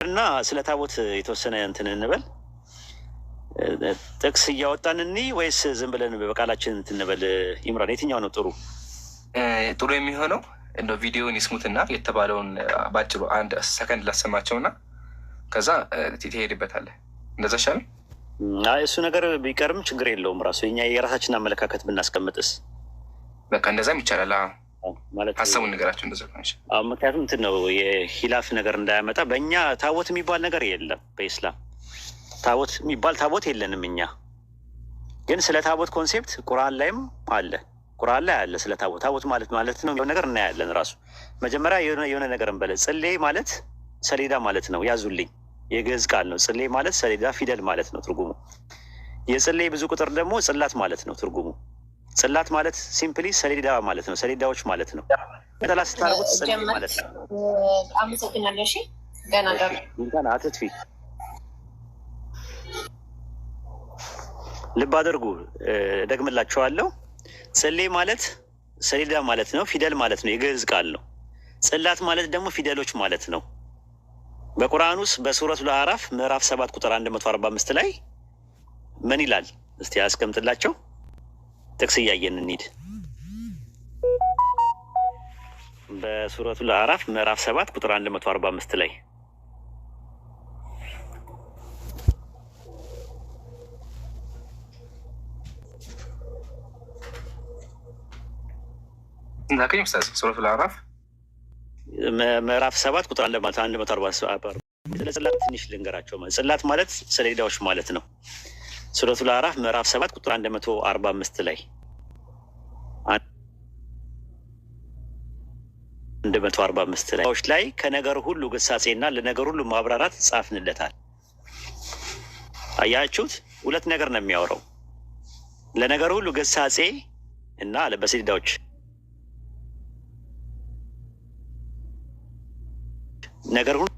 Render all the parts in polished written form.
እና ስለ ታቦት የተወሰነ እንትን እንበል። ጥቅስ እያወጣን እኒ ወይስ ዝም ብለን በቃላችን እንትን እንበል? ኢምራን የትኛው ነው ጥሩ? ጥሩ የሚሆነው እንደው ቪዲዮን ይስሙትና የተባለውን ባጭሩ 1 ሰከንድ ላሰማቸውና ከዛ ትሄድበታለህ። እንደዛ ሻል እሱ ነገር ቢቀርም ችግር የለውም። ራሱ እኛ የራሳችን አመለካከት ብናስቀምጥስ በቃ እንደዛም ይቻላል ማለት ሀሳቡን ነገራቸው እንደዛ። ምክንያቱም እንትን ነው የሂላፍ ነገር እንዳያመጣ። በእኛ ታቦት የሚባል ነገር የለም። በኢስላም ታቦት የሚባል ታቦት የለንም። እኛ ግን ስለ ታቦት ኮንሴፕት ቁርአን ላይም አለ። ቁርአን ላይ አለ ስለ ታቦት። ታቦት ማለት ነው ነገር እናያለን። ራሱ መጀመሪያ የሆነ ነገር እንበለ። ጽሌ ማለት ሰሌዳ ማለት ነው። ያዙልኝ፣ የግዕዝ ቃል ነው። ጽሌ ማለት ሰሌዳ፣ ፊደል ማለት ነው ትርጉሙ። የጽሌ ብዙ ቁጥር ደግሞ ጽላት ማለት ነው ትርጉሙ። ጽላት ማለት ሲምፕሊ ሰሌዳ ማለት ነው። ሰሌዳዎች ማለት ነው። ጠላ ስታደርጉት ጽሌ ማለት ነው። አመሰግናለሁ። እሺ ገና እንኳን አትጥፊ። ልብ አድርጉ፣ ደግምላችኋለሁ። ጽሌ ማለት ሰሌዳ ማለት ነው። ፊደል ማለት ነው። የግዕዝ ቃል ነው። ጽላት ማለት ደግሞ ፊደሎች ማለት ነው። በቁርአን ውስጥ በሱረቱል አዕራፍ ምዕራፍ 7 ቁጥር 145 ላይ ምን ይላል? እስቲ ያስቀምጥላቸው። ጥቅስ እያየን እንሂድ። በሱረቱል አዕራፍ ምዕራፍ 7 ቁጥር 145 ላይ እንዳከኝ ኡስታዝ ሱረቱል አዕራፍ ምዕራፍ 7 ቁጥር 145 ስለ ጽላት ትንሽ ልንገራቸው። ጽላት ማለት ሰሌዳዎች ማለት ነው። ሱረቱል አዕራፍ ምዕራፍ 7 ቁጥር 145 ላይ 145 ላይ ከነገር ሁሉ ግሳጼና ለነገር ሁሉ ማብራራት ጻፍንለታል። አያችሁት? ሁለት ነገር ነው የሚያወራው። ለነገር ሁሉ ግሳጼ እና በሰሌዳዎች ነገር ሁሉ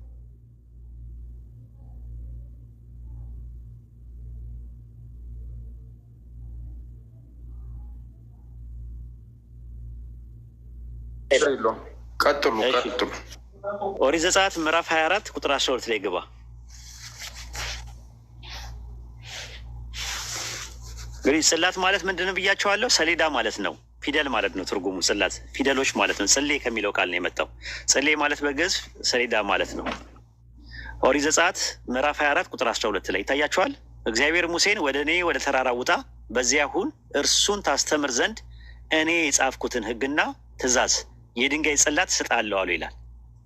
ቀጥሉ። ኦሪት ዘጸአት ምዕራፍ 24 ቁጥር 12 ላይ ግባ። እንግዲህ ጽላት ማለት ምንድን ነው ብያቸዋለሁ? ሰሌዳ ማለት ነው። ፊደል ማለት ነው ትርጉሙ። ጽላት ፊደሎች ማለት ነው። ጽሌ ከሚለው ቃል ነው የመጣው። ጽሌ ማለት በግዕዝ ሰሌዳ ማለት ነው። ኦሪት ዘጸአት ምዕራፍ 24 ቁጥር 12 ላይ ይታያቸዋል። እግዚአብሔር ሙሴን ወደ እኔ ወደ ተራራ ውጣ፣ በዚያ ሁን፣ እርሱን ታስተምር ዘንድ እኔ የጻፍኩትን ሕግና ትእዛዝ የድንጋይ ጽላት እሰጥሃለሁ አሉ ይላል።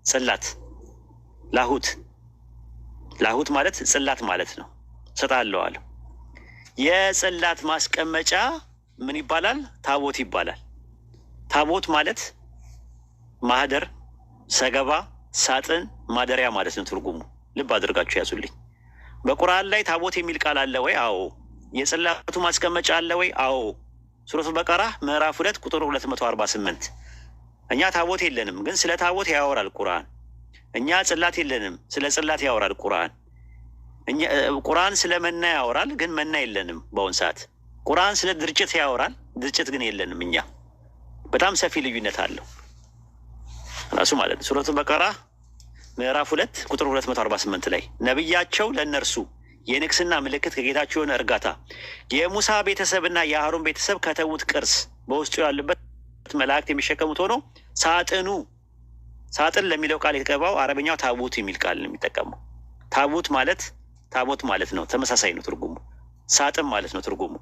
ጽላት ላሁት ማለት ጽላት ማለት ነው። እሰጥሃለሁ አለው። የጽላት ማስቀመጫ ምን ይባላል? ታቦት ይባላል። ታቦት ማለት ማህደር፣ ሰገባ፣ ሳጥን፣ ማደሪያ ማለት ነው ትርጉሙ። ልብ አድርጋችሁ ያዙልኝ። በቁርአን ላይ ታቦት የሚል ቃል አለ ወይ? አዎ። የጽላቱ ማስቀመጫ አለ ወይ? አዎ። ሱረቱል በቀራ ምዕራፍ 2 ቁጥር 248 እኛ ታቦት የለንም፣ ግን ስለ ታቦት ያወራል ቁርአን። እኛ ጽላት የለንም፣ ስለ ጽላት ያወራል ቁርአን። ቁርአን ስለ መና ያወራል፣ ግን መና የለንም በአሁን ሰዓት። ቁርአን ስለ ድርጭት ያወራል፣ ድርጭት ግን የለንም እኛ። በጣም ሰፊ ልዩነት አለው ራሱ ማለት ነው። ሱረቱል በቀራ ምዕራፍ 2 ቁጥር 248 ላይ ነቢያቸው ለእነርሱ የንግስና ምልክት ከጌታቸው የሆነ እርጋታ የሙሳ ቤተሰብና የአሮን ቤተሰብ ከተዉት ቅርስ በውስጡ ያሉበት መላእክት የሚሸከሙት ሆኖ ሳጥን ለሚለው ቃል የተቀባው አረበኛው ታቡት የሚል ቃል ነው የሚጠቀመው። ታቦት ማለት ነው። ተመሳሳይ ነው ትርጉሙ። ሳጥን ማለት ነው ትርጉሙ።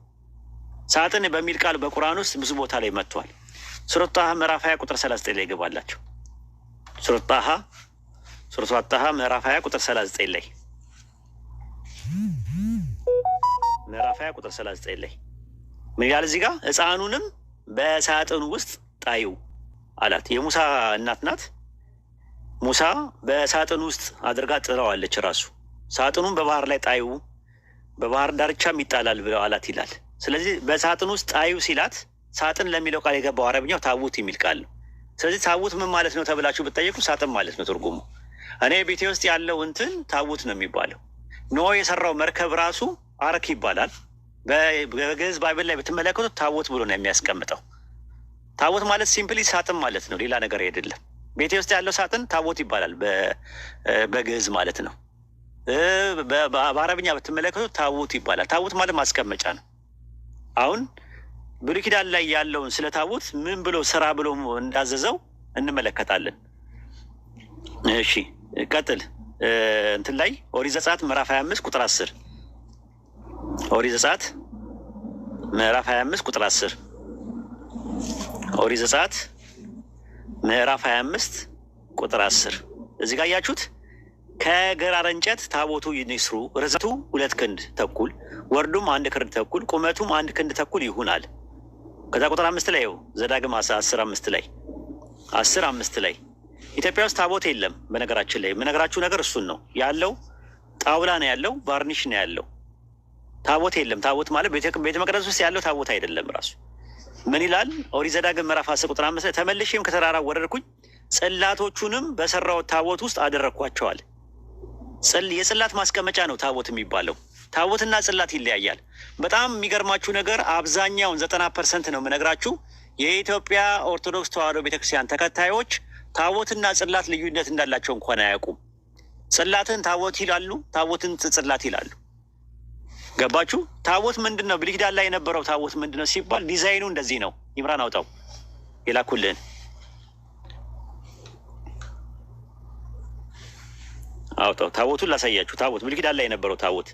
ሳጥን በሚል ቃል በቁርአን ውስጥ ብዙ ቦታ ላይ መጥቷል። ሱረቱ ጣሃ ምዕራፍ 20 ቁጥር 39 ላይ ይገባላቸው። ሱረቱ ጣሃ ምዕራፍ 20 ቁጥር 39 ላይ ምዕራፍ 20 ቁጥር 39 ላይ ምን ይላል እዚህ ጋር? ሕፃኑንም በሳጥኑ ውስጥ ጣዩ አላት። የሙሳ እናት ናት። ሙሳ በሳጥኑ ውስጥ አድርጋ ጥለዋለች ራሱ። ሳጥኑን በባህር ላይ ጣዩ፣ በባህር ዳርቻም ይጣላል ብለው አላት ይላል። ስለዚህ በሳጥን ውስጥ ጣዩ ሲላት ሳጥን ለሚለው ቃል የገባው አረብኛው ታቡት የሚል ቃል ነው። ስለዚህ ታቡት ምን ማለት ነው ተብላችሁ ብትጠየቁ ሳጥን ማለት ነው ትርጉሙ። እኔ ቤቴ ውስጥ ያለው እንትን ታቡት ነው የሚባለው። ኖህ የሰራው መርከብ ራሱ አርክ ይባላል። በግዕዝ ባይብል ላይ ብትመለከቱት ታቦት ብሎ ነው የሚያስቀምጠው። ታቦት ማለት ሲምፕሊ ሳጥን ማለት ነው፣ ሌላ ነገር አይደለም። ቤቴ ውስጥ ያለው ሳጥን ታቦት ይባላል በግዕዝ ማለት ነው። በአረብኛ ብትመለከቱት ታቦት ይባላል። ታቦት ማለት ማስቀመጫ ነው። አሁን ብሉይ ኪዳን ላይ ያለውን ስለ ታቦት ምን ብሎ ስራ ብሎ እንዳዘዘው እንመለከታለን። እሺ ቀጥል። እንትን ላይ ኦሪት ዘጸአት ምዕራፍ 25 ቁጥር 10 ኦሪት ዘጸአት ምዕራፍ 25 ቁጥር 10 ኦሪት ዘጸአት ምዕራፍ 25 ቁጥር 10 እዚህ ጋር ያያችሁት ከግራር እንጨት ታቦቱ ይስሩ፣ ርዝመቱ 2 ክንድ ተኩል፣ ወርዱም 1 ክንድ ተኩል፣ ቁመቱም 1 ክንድ ተኩል ይሁናል። ከዛ ቁጥር 5 ላይ ዘዳግም 10:5 ላይ 10:5 ላይ ኢትዮጵያ ውስጥ ታቦት የለም። በነገራችን ላይ የምነግራችሁ ነገር እሱን ነው ያለው። ጣውላ ነው ያለው፣ ቫርኒሽ ነው ያለው። ታቦት የለም። ታቦት ማለት ቤተ መቅደስ ውስጥ ያለው ታቦት አይደለም። ራሱ ምን ይላል? ኦሪት ዘዳግም ምዕራፍ 10 ቁጥር 5 ተመልሼም ከተራራ ወረድኩኝ፣ ጽላቶቹንም በሰራው ታቦት ውስጥ አደረግኳቸዋል። የጽላት ማስቀመጫ ነው ታቦት የሚባለው። ታቦትና ጽላት ይለያያል። በጣም የሚገርማችሁ ነገር አብዛኛውን 90% ነው የምነግራችሁ የኢትዮጵያ ኦርቶዶክስ ተዋሕዶ ቤተክርስቲያን ተከታዮች ታቦትና ጽላት ልዩነት እንዳላቸው እንኳን አያውቁም። ጽላትን ታቦት ይላሉ፣ ታቦትን ጽላት ይላሉ። ገባችሁ? ታቦት ምንድን ነው? ብሉይ ኪዳን ላይ የነበረው ታቦት ምንድን ነው ሲባል ዲዛይኑ እንደዚህ ነው። ይምራን አውጣው የላኩልን አውጣው። ታቦቱን ላሳያችሁ። ታቦት ብሉይ ኪዳን ላይ የነበረው ታቦት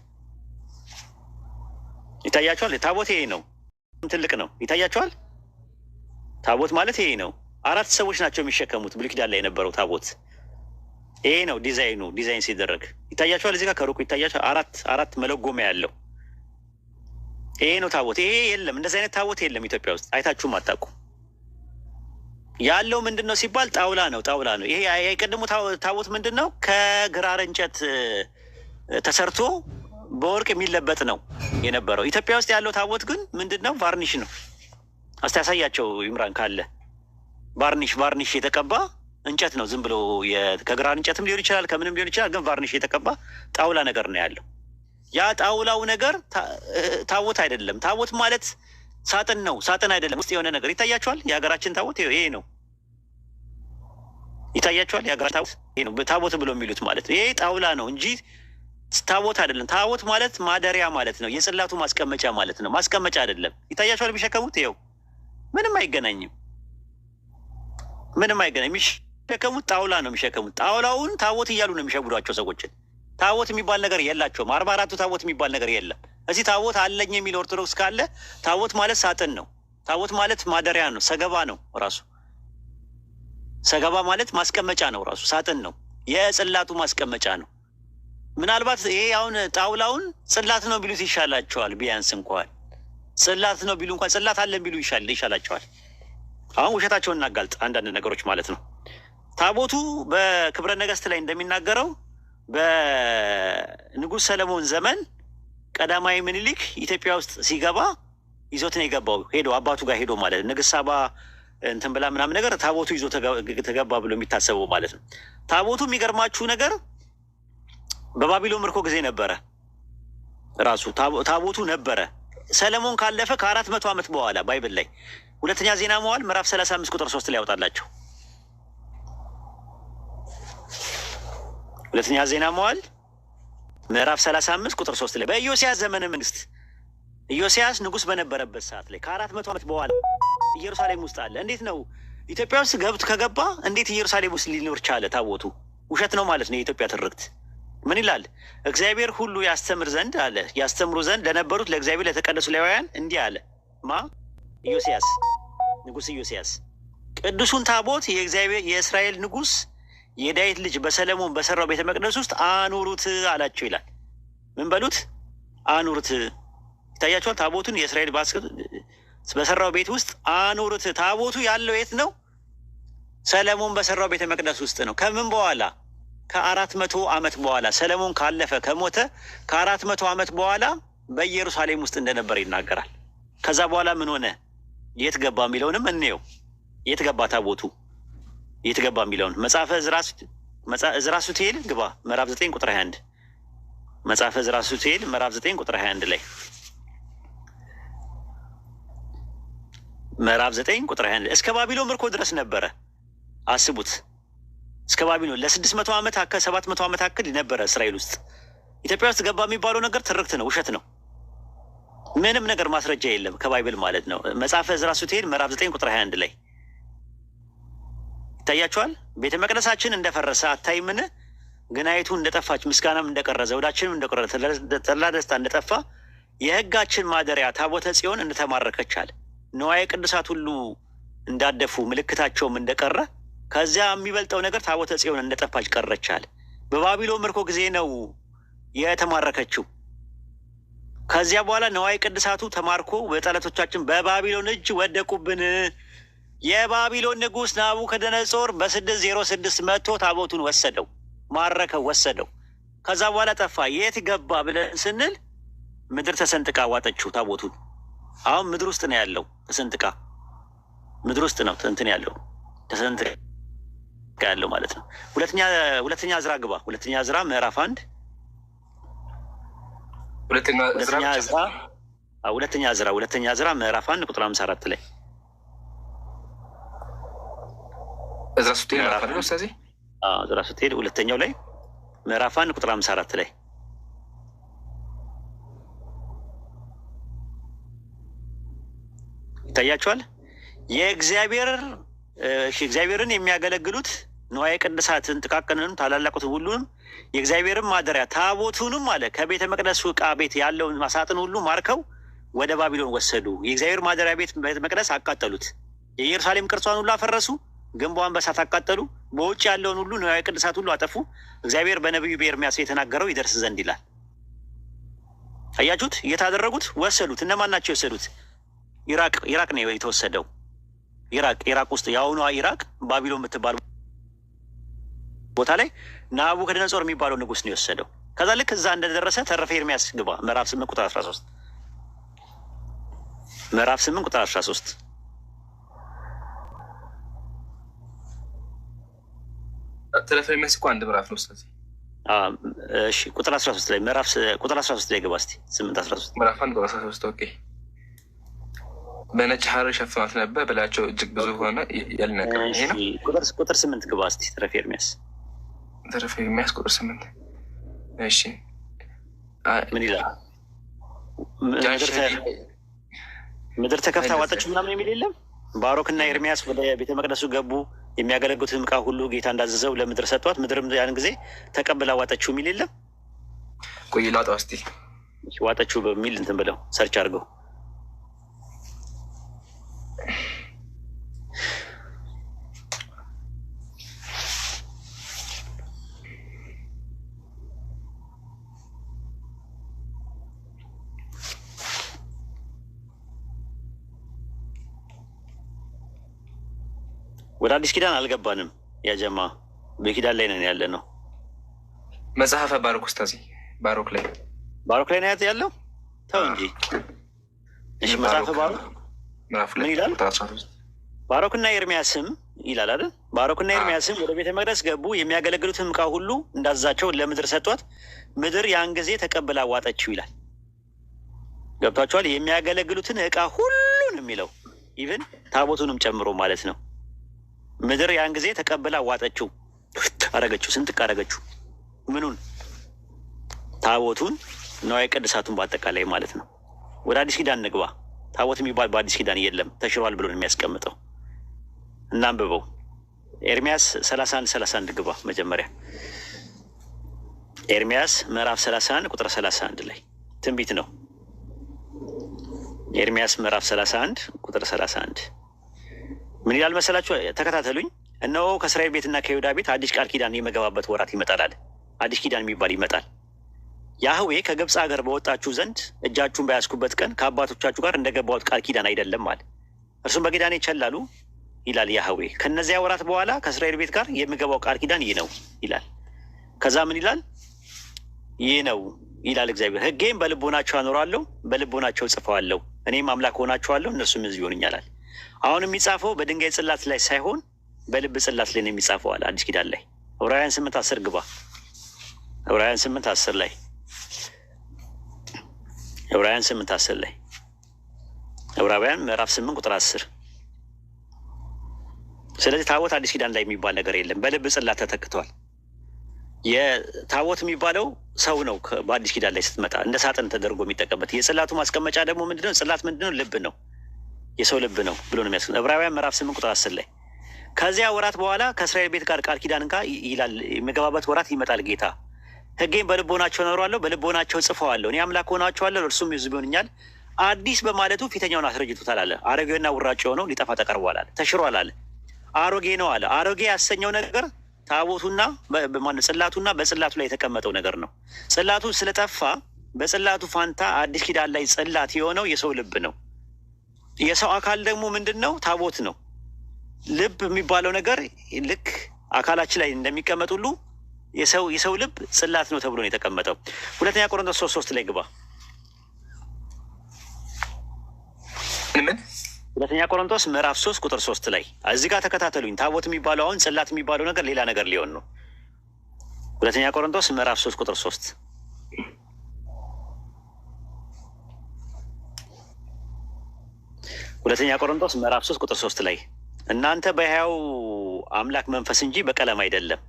ይታያችኋል። ታቦት ይሄ ነው። ትልቅ ነው። ይታያችኋል። ታቦት ማለት ይሄ ነው። 4 ሰዎች ናቸው የሚሸከሙት። ብሉይ ኪዳን ላይ የነበረው ታቦት ይሄ ነው። ዲዛይን ሲደረግ ይታያችኋል። እዚህ ጋር ከሩቁ ይታያችኋል። አራት መለጎሚያ ያለው ይሄ ነው ታቦት። ይሄ የለም፣ እንደዚህ አይነት ታቦት የለም ኢትዮጵያ ውስጥ። አይታችሁም አታውቁም። ያለው ምንድን ነው ሲባል ጣውላ ነው። ይሄ የቀድሞ ታቦት ምንድን ነው? ከግራር እንጨት ተሰርቶ በወርቅ የሚለበጥ ነው የነበረው። ኢትዮጵያ ውስጥ ያለው ታቦት ግን ምንድን ነው? ቫርኒሽ ነው። እስቲ ያሳያቸው ይምራን ካለ። ቫርኒሽ የተቀባ እንጨት ነው። ዝም ብሎ ከግራር እንጨትም ሊሆን ይችላል፣ ከምንም ሊሆን ይችላል። ግን ቫርኒሽ የተቀባ ጣውላ ነገር ነው ያለው። ያ ጣውላው ነገር ታቦት አይደለም። ታቦት ማለት ሳጥን ነው። ሳጥን አይደለም፣ ውስጥ የሆነ ነገር ይታያቸዋል። የሀገራችን ታቦት ይሄ ነው። ይታያቸዋል። የሀገራችን ታቦት ይሄ ነው። ታቦት ብሎ የሚሉት ማለት ነው። ይሄ ጣውላ ነው እንጂ ታቦት አይደለም። ታቦት ማለት ማደሪያ ማለት ነው። የጽላቱ ማስቀመጫ ማለት ነው። ማስቀመጫ አይደለም። ይታያቸዋል። የሚሸከሙት ይኸው ምንም አይገናኝም። የሚሸከሙት ጣውላ ነው የሚሸከሙት። ጣውላውን ታቦት እያሉ ነው የሚሸጉዷቸው ሰዎችን። ታቦት የሚባል ነገር የላቸውም። 44ቱ ታቦት የሚባል ነገር የለም። እዚህ ታቦት አለኝ የሚል ኦርቶዶክስ ካለ ታቦት ማለት ሳጥን ነው። ታቦት ማለት ማደሪያ ነው። ሰገባ ነው ራሱ። ሰገባ ማለት ማስቀመጫ ነው ራሱ። ሳጥን ነው። የጽላቱ ማስቀመጫ ነው። ምናልባት ይሄ አሁን ጣውላውን ጽላት ነው ቢሉት ይሻላቸዋል። ቢያንስ እንኳን ጽላት ነው ቢሉ እንኳን ጽላት አለን ቢሉ ይሻላቸዋል። አሁን ውሸታቸውን እናጋልጥ አንዳንድ ነገሮች ማለት ነው። ታቦቱ በክብረ ነገስት ላይ እንደሚናገረው በንጉሥ ሰለሞን ዘመን ቀዳማዊ ምኒልክ ኢትዮጵያ ውስጥ ሲገባ ይዞት ነው የገባው። ሄዶ አባቱ ጋር ሄዶ ማለት ነው። ንግስት ሳባ እንትን ብላ ምናምን ነገር ታቦቱ ይዞ ተገባ ብሎ የሚታሰበው ማለት ነው። ታቦቱ የሚገርማችሁ ነገር በባቢሎን ምርኮ ጊዜ ነበረ። ራሱ ታቦቱ ነበረ። ሰለሞን ካለፈ ከ400 ዓመት በኋላ ባይብል ላይ ሁለተኛ ዜና መዋዕል ምዕራፍ 35 ቁጥር 3 ላይ ያወጣላቸው። ሁለተኛ ዜና መዋዕል ምዕራፍ 35 ቁጥር 3 ላይ በኢዮስያስ ዘመነ መንግስት ኢዮስያስ ንጉስ በነበረበት ሰዓት ላይ ከ400 ዓመት በኋላ ኢየሩሳሌም ውስጥ አለ። እንዴት ነው ኢትዮጵያ ውስጥ ከገባ እንዴት ኢየሩሳሌም ውስጥ ሊኖር ቻለ? ታቦቱ ውሸት ነው ማለት ነው። የኢትዮጵያ ትርክት ምን ይላል? እግዚአብሔር ሁሉ ያስተምር ዘንድ አለ ያስተምሩ ዘንድ ለነበሩት ለእግዚአብሔር ለተቀደሱ ሌዋውያን እንዲህ አለ። ኢዮስያስ ንጉስ ኢዮስያስ ቅዱሱን ታቦት የእግዚአብሔር የእስራኤል ንጉስ የዳዊት ልጅ በሰለሞን በሰራው ቤተ መቅደስ ውስጥ አኑሩት አላቸው ይላል። ምን በሉት? አኑሩት። ይታያቸዋል። ታቦቱን የእስራኤል በሰራው ቤት ውስጥ አኑሩት። ታቦቱ ያለው የት ነው? ሰለሞን በሰራው ቤተ መቅደስ ውስጥ ነው። ከምን በኋላ? ከ400 ዓመት በኋላ ሰለሞን ካለፈ ከሞተ ከ400 ዓመት በኋላ በኢየሩሳሌም ውስጥ እንደነበር ይናገራል። ከዛ በኋላ ምን ሆነ? የት ገባ የሚለውንም እንየው። የት ገባ ታቦቱ? የት ገባ የሚለውን መጽሐፈ ዕዝራ ሱቱኤል ግባ ምዕራፍ 9 ቁጥር 21 መጽሐፈ ዕዝራ ሱቱኤል ምዕራፍ 9 ቁጥር 21 ላይ ምዕራፍ 9 ቁጥር 21 እስከ ባቢሎን ምርኮ ድረስ ነበረ። አስቡት። እስከ ባቢሎን ለ600 ዓመት 700 ዓመት አክል ነበረ እስራኤል ውስጥ ኢትዮጵያ ውስጥ ገባ የሚባለው ነገር ትርክት ነው፣ ውሸት ነው። ምንም ነገር ማስረጃ የለም ከባይብል ማለት ነው። መጽሐፈ ዕዝራ ስትሄድ ምዕራፍ 9 ቁጥር 21 ላይ ይታያቸዋል። ቤተ መቅደሳችን እንደፈረሰ አታይምን? ግናይቱ እንደጠፋች፣ ምስጋናም እንደቀረ፣ ዘውዳችንም እንደቀረ፣ ተድላ ደስታ እንደጠፋ፣ የሕጋችን ማደሪያ ታቦተ ጽዮን እንደተማረከች አለ። ንዋየ ቅዱሳት ሁሉ እንዳደፉ፣ ምልክታቸውም እንደቀረ፣ ከዚያ የሚበልጠው ነገር ታቦተ ጽዮን እንደጠፋች ቀረች አለ። በባቢሎን ምርኮ ጊዜ ነው የተማረከችው። ከዚያ በኋላ ንዋየ ቅዱሳቱ ተማርኮ በጠላቶቻችን በባቢሎን እጅ ወደቁብን። የባቢሎን ንጉሥ ናቡከደነጾር በ606 መጥቶ ታቦቱን ወሰደው፣ ማረከው፣ ወሰደው። ከዛ በኋላ ጠፋ። የት ገባ ብለን ስንል ምድር ተሰንጥቃ ዋጠችው ታቦቱን። አሁን ምድር ውስጥ ነው ያለው፣ ተሰንጥቃ ምድር ውስጥ ነው እንትን ያለው፣ ተሰንጥቃ ያለው ማለት ነው። ሁለተኛ ዕዝራ ግባ። ሁለተኛ ዕዝራ ምዕራፍ 1 ሁለተኛ ዕዝራ ምዕራፍ 1 ቁጥር 54 ላይ ዕዝራ ስትሄድ ነው። ስለዚህ ዕዝራ ስትሄድ ሁለተኛው ላይ ምዕራፍ 1 ቁጥር 54 ላይ ይታያቸዋል። እግዚአብሔርን የሚያገለግሉት ንዋየ ቅድሳትን ጥቃቅንንም ታላላቁትን ሁሉንም የእግዚአብሔርን ማደሪያ ታቦቱንም አለ ከቤተ መቅደሱ ዕቃ ቤት ያለውን ማሳጥን ሁሉ ማርከው ወደ ባቢሎን ወሰዱ። የእግዚአብሔር ማደሪያ ቤት መቅደስ አቃጠሉት። የኢየሩሳሌም ቅርጿን ሁሉ አፈረሱ። ግንቧን በሳት አቃጠሉ። በውጭ ያለውን ሁሉ ንዋየ ቅድሳት ሁሉ አጠፉ። እግዚአብሔር በነቢዩ በኤርምያስ የተናገረው ይደርስ ዘንድ ይላል። አያችሁት? እየታደረጉት ወሰዱት። እነማን ናቸው የወሰዱት? ኢራቅ ነው የተወሰደው። ኢራቅ ውስጥ የአሁኗ ኢራቅ ባቢሎን የምትባል ቦታ ላይ ናቡከደነጾር የሚባለው ንጉሥ ነው የወሰደው። ከዛ ልክ እዛ እንደደረሰ ተረፈ ኤርምያስ ግባ። ምዕራፍ 8 ቁጥር 13 ምዕራፍ 8 ቁጥር 13 ተረፈ ኤርምያስ እኮ አንድ ምዕራፍ ነው። ስለዚህ እሺ፣ ቁጥር 13 ላይ ምዕራፍ ቁጥር 13 ላይ ግባ እስቲ። 8 13 ምዕራፍ 1 ቁጥር 13 ኦኬ። በነጭ ሐር ሸፍኗት ነበር፣ በላያቸው እጅግ ብዙ ሆነ ያል ነገር ይሄ ነው። ቁጥር 8 ግባ እስቲ። ተረፈ ኤርምያስ ቁጥር 8 እሺ፣ ምን ይላል? ምድር ተከፍታ ዋጠችው ምናምን የሚል የለም። ባሮክና ኤርምያስ ወደ ቤተ መቅደሱ ገቡ። የሚያገለግሉትን ዕቃ ሁሉ ጌታ እንዳዘዘው ለምድር ሰጧት። ምድርም ያን ጊዜ ተቀብላ ዋጠችው የሚል የለም። ቆይ ላውጣው እስቲ። ዋጠችው በሚል እንትን ብለው ሰርች አድርገው ወደ አዲስ ኪዳን አልገባንም። ያጀማ በኪዳን ላይ ነን ያለ ነው። መጽሐፈ ባሮክ ውስጥ ባሮክ ላይ ነው ያለው። ተው እንጂ እሺ። መጽሐፈ ባሮክ ምን ይላል? ባሮክና ኤርምያስም ይላል አይደል? ባሮክና ኤርምያስም ወደ ቤተ መቅደስ ገቡ። የሚያገለግሉትን ዕቃ ሁሉ እንዳዛቸው ለምድር ሰጧት። ምድር ያን ጊዜ ተቀብላ ዋጠችው ይላል። ገብቷቸዋል? የሚያገለግሉትን ዕቃ ሁሉን የሚለው ኢቭን ታቦቱንም ጨምሮ ማለት ነው። ምድር ያን ጊዜ ተቀብላ ዋጠችው፣ አረገችው፣ ስንጥቅ አረገችው። ምኑን? ታቦቱን፣ ንዋየ ቅድሳቱን በአጠቃላይ ማለት ነው። ወደ አዲስ ኪዳን እንግባ። ታቦት የሚባል በአዲስ ኪዳን የለም፣ ተሽሯል ብሎ ነው የሚያስቀምጠው። እናንብበው። ኤርምያስ 31 ግባ። መጀመሪያ ኤርምያስ ምዕራፍ 31 ቁጥር 31 ላይ ትንቢት ነው። ኤርምያስ ምዕራፍ 31 ቁጥር 31 ምን ይላል መሰላችሁ? ተከታተሉኝ። እነሆ ከእስራኤል ቤትና ከይሁዳ ቤት አዲስ ቃል ኪዳን የመገባበት ወራት ይመጣል። አዲስ ኪዳን የሚባል ይመጣል። ያህዌ ከግብፅ ሀገር በወጣችሁ ዘንድ እጃችሁን በያዝኩበት ቀን ከአባቶቻችሁ ጋር እንደገባሁት ቃል ኪዳን አይደለም አለ። እርሱም በኪዳኔ ይቸላሉ ይላል ያህዌ። ከነዚያ ወራት በኋላ ከእስራኤል ቤት ጋር የምገባው ቃል ኪዳን ይህ ነው ይላል። ከዛ ምን ይላል? ይህ ነው ይላል እግዚአብሔር። ሕጌም በልቦናቸው አኖራለሁ፣ በልቦናቸው ጽፈዋለሁ። እኔም አምላክ ሆናቸዋለሁ፣ እነሱም ሕዝብ ይሆኑኛል። አሁን የሚጻፈው በድንጋይ ጽላት ላይ ሳይሆን በልብ ጽላት ላይ ነው የሚጻፈው አለ። አዲስ ኪዳን ላይ ዕብራውያን 8:10 ግባ። ዕብራውያን 8:10 ላይ ዕብራውያን 8:10 ላይ ዕብራውያን ምዕራፍ 8 ቁጥር 10። ስለዚህ ታቦት አዲስ ኪዳን ላይ የሚባል ነገር የለም። በልብ ጽላት ተተክቷል። የታቦት የሚባለው ሰው ነው። በአዲስ ኪዳን ላይ ስትመጣ እንደ ሳጥን ተደርጎ የሚጠቀምበት። የጽላቱ ማስቀመጫ ደግሞ ምንድነው? ጽላት ምንድነው? ልብ ነው፣ የሰው ልብ ነው ብሎ ነው የሚያስ ዕብራውያን ምዕራፍ 8 ቁጥር 10 ላይ ከዚያ ወራት በኋላ ከእስራኤል ቤት ጋር ቃል ኪዳን እንካ ይላል። የሚገባበት ወራት ይመጣል ጌታ። ሕጌን በልቦናቸው እኖራለሁ፣ በልቦናቸው ጽፈዋለሁ። እኔ አምላክ ሆናቸዋለሁ፣ እርሱም ሕዝብ ይሆኑኛል። አዲስ በማለቱ ፊተኛውን አስረጅቶታል አለ። አሮጌውና ውራጭ የሆነው ሊጠፋ ተቀርቧል አለ፣ ተሽሯል አለ። አሮጌ ነው አለ። አሮጌ ያሰኘው ነገር ታቦቱና ጽላቱና በጽላቱ ላይ የተቀመጠው ነገር ነው። ጽላቱ ስለጠፋ በጽላቱ ፋንታ አዲስ ኪዳን ላይ ጽላት የሆነው የሰው ልብ ነው። የሰው አካል ደግሞ ምንድን ነው? ታቦት ነው። ልብ የሚባለው ነገር ልክ አካላችን ላይ እንደሚቀመጥ ሁሉ የሰው ልብ ጽላት ነው ተብሎ ነው የተቀመጠው። ሁለተኛ ቆሮንቶስ 3:3 ላይ ግባ። ሁለተኛ ቆሮንቶስ ምዕራፍ 3 ቁጥር 3 ላይ እዚህ ጋር ተከታተሉኝ። ታቦት የሚባለው አሁን ጽላት የሚባለው ነገር ሌላ ነገር ሊሆን ነው። ሁለተኛ ቆሮንቶስ ምዕራፍ 3 ቁጥር 3 ሁለተኛ ቆሮንቶስ ምዕራፍ 3 ቁጥር 3 ላይ እናንተ በሕያው አምላክ መንፈስ እንጂ በቀለም አይደለም፣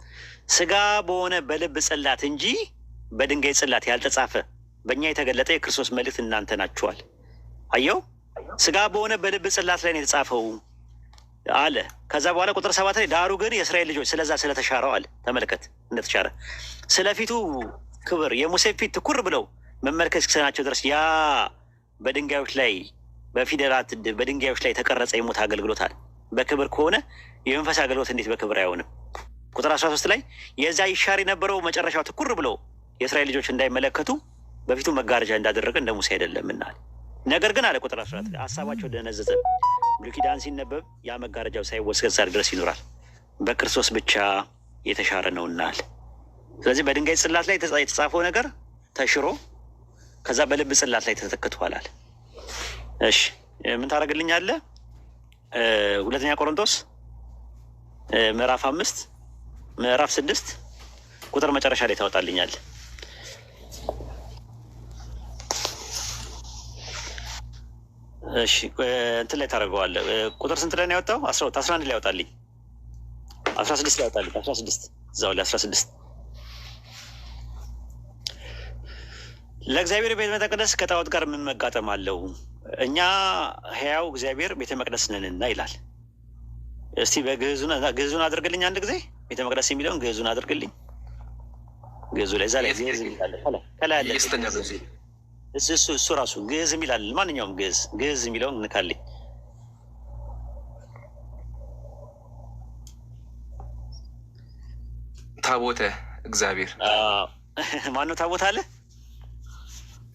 ስጋ በሆነ በልብ ጽላት እንጂ በድንጋይ ጽላት ያልተጻፈ በእኛ የተገለጠ የክርስቶስ መልእክት እናንተ ናችኋል። አየው፣ ስጋ በሆነ በልብ ጽላት ላይ ነው የተጻፈው አለ። ከዛ በኋላ ቁጥር 7 ላይ ዳሩ ግን የእስራኤል ልጆች ስለዛ ስለተሻረው አለ። ተመልከት እንደተሻረ ስለፊቱ ክብር የሙሴ ፊት ትኩር ብለው መመልከት እስኪሰናቸው ድረስ ያ በድንጋዮች ላይ በፊደላት በድንጋዮች ላይ የተቀረጸ የሞት አገልግሎት አለ። በክብር ከሆነ የመንፈስ አገልግሎት እንዴት በክብር አይሆንም? ቁጥር 13 ላይ የዛ ይሻር የነበረው መጨረሻው ትኩር ብለው የእስራኤል ልጆች እንዳይመለከቱ በፊቱ መጋረጃ እንዳደረገ እንደ ሙሴ አይደለምና አለ። ነገር ግን አለ ቁጥር 14 ላይ ሀሳባቸው ደነዘዘ፣ ብሉይ ኪዳን ሲነበብ ያ መጋረጃው ሳይወሰድ ድረስ ይኖራል፣ በክርስቶስ ብቻ የተሻረ ነውና አለ። ስለዚህ በድንጋይ ጽላት ላይ የተጻፈው ነገር ተሽሮ ከዛ በልብ ጽላት ላይ ተተክቷል አለ። እሺ ምን ታደርግልኛለህ? ሁለተኛ ቆሮንቶስ ምዕራፍ 5 ምዕራፍ 6 ቁጥር መጨረሻ ላይ ታወጣልኛለህ። እሺ እንትን ላይ ታደርገዋለህ። ቁጥር ስንት ላይ ነው ያወጣው? 11 ላይ ያወጣልኝ፣ 16 ላይ ያወጣልኝ፣ 16 እዛው ላይ 16 ለእግዚአብሔር ቤተ መቅደስ ከጣዖት ጋር ምን መጋጠም አለው? እኛ ሕያው እግዚአብሔር ቤተ መቅደስ ነንና ይላል። እስቲ በግዕዙን አድርግልኝ አንድ ጊዜ። ቤተ መቅደስ የሚለውን ግዕዙን አድርግልኝ። ግዕዙ ላይ እዛ ላይ ግዕዝ የሚላለ ከላይ ያለ እሱ ራሱ ግዕዝ የሚላለ ማንኛውም ግዕዝ የሚለውን እንካልኝ። ታቦተ እግዚአብሔር ማነው? ታቦት አለ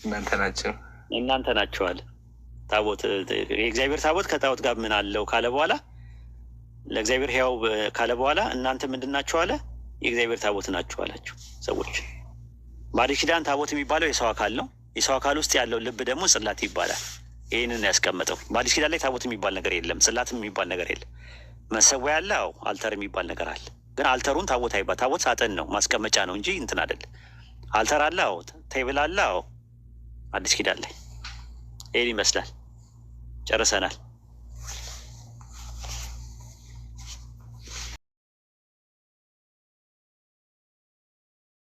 እናንተ ናቸው አለ። ታቦት የእግዚአብሔር ታቦት ከጣዖት ጋር ምን አለው ካለ በኋላ ለእግዚአብሔር ሕያው ካለ በኋላ እናንተ ምንድን ናቸው አለ? የእግዚአብሔር ታቦት ናቸው አላቸው ሰዎች። በአዲስ ኪዳን ታቦት የሚባለው የሰው አካል ነው። የሰው አካል ውስጥ ያለው ልብ ደግሞ ጽላት ይባላል። ይህንን ያስቀመጠው በአዲስ ኪዳን ላይ ታቦት የሚባል ነገር የለም፣ ጽላትም የሚባል ነገር የለም። መሰዊያ ያለ አልተር የሚባል ነገር አለ። ግን አልተሩን ታቦት አይባል። ታቦት ሳጥን ነው፣ ማስቀመጫ ነው እንጂ እንትን አይደለም። አልተር አለ፣ ቴብል አለ። አዲስ ኪዳን ላይ ይህን ይመስላል። ጨርሰናል።